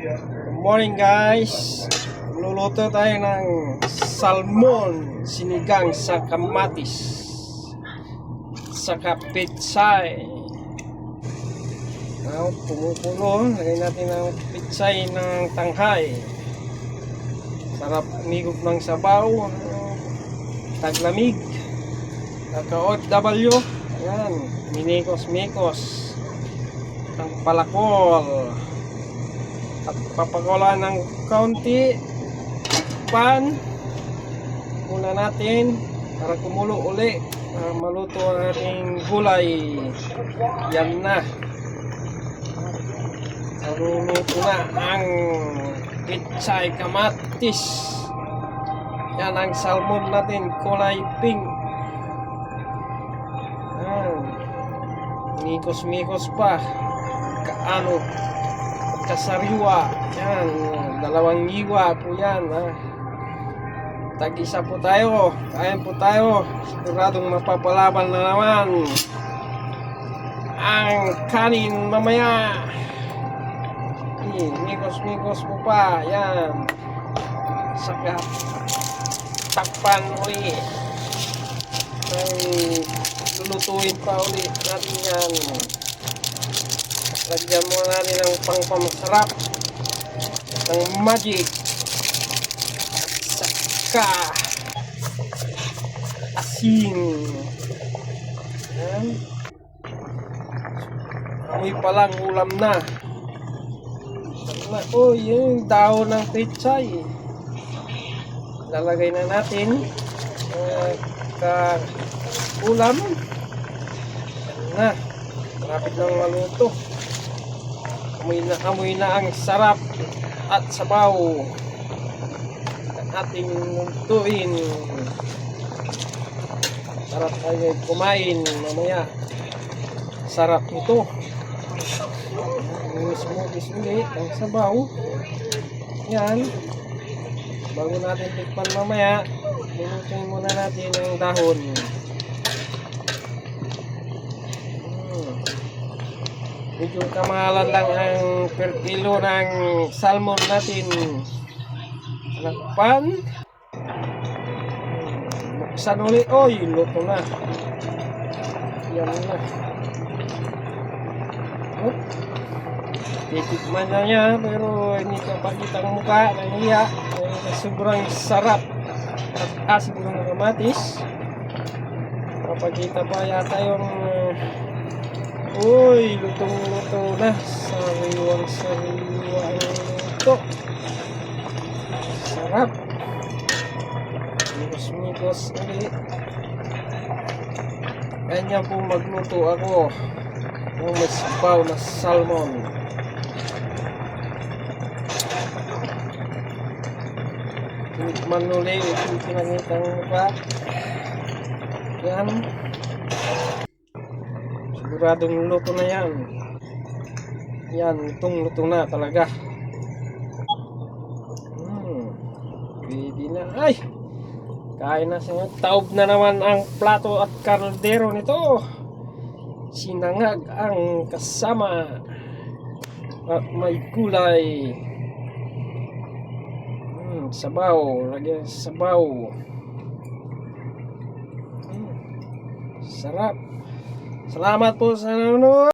Good morning guys. Luluto tayo ng salmon sinigang sa kamatis saka pitsay. Pumupulo. Lagay natin ang pitsay ng tanghay. Sarap umigop ng sabaw. Taglamig. Naka-OFW. Ayan. Minikos-mikos. Ang palakol. At papakulaan ng kaunti pan muna natin para kumulo uli, maluto ang ating gulay. Yan na, maluto na ang pitsay kamatis. Yan ang salmon natin, kulay pink. Mikos-mikos pa, kaano, kasariwa. Yan, dalawang iwa po yan, tag-isa po tayo, kain po tayo. Siguradong mapapalaban na naman ang kanin mamaya. Mikos-mikos po pa. Yan, saka takpan uli. Lulutuin pa uli natin yan. Lagyan mo natin ng pangpamasarap ng magic saka asin. Yan. Amoy pa lang, ulam na. Oh, yung dahon ng pitsay lalagay na natin ka ulam. Yan na, malapit lang maluto. Amoy na ang sarap at sabaw ang ating lutuin. Sarap tayo kumain mamaya. Sarap nito. Smokies ulit ang sabaw. Yan, bago natin tikpan mamaya, lutuin muna natin ang dahon. Medyo kamahalan lang ang per kilo ng salmon natin. Nakpan. Buksan ulit. Oy, luto na. Yan na. Titikman na niya, pero hindi ka pakita ang mukha. Nahiya. Sobrang sarap at asin ng kamatis. Papakita pa yata yung uy, lutong-luto na. Sariwang-sariwa ito. Sarap. Mikos-mikos ulit. Ganyan po magluto ako ng may sabaw na salmon. Tinikman ulit yung pinangitang mukha. Yan. Siguradong luto na yan. Yan, lutong-luto na talaga. Pwede na. Ay! Kain na siya. Taob na naman ang plato at kaldero nito. Sinangag ang kasama. At may gulay. Sabaw. Lagyan sabaw. Sarap. Salamat po sa nanonood.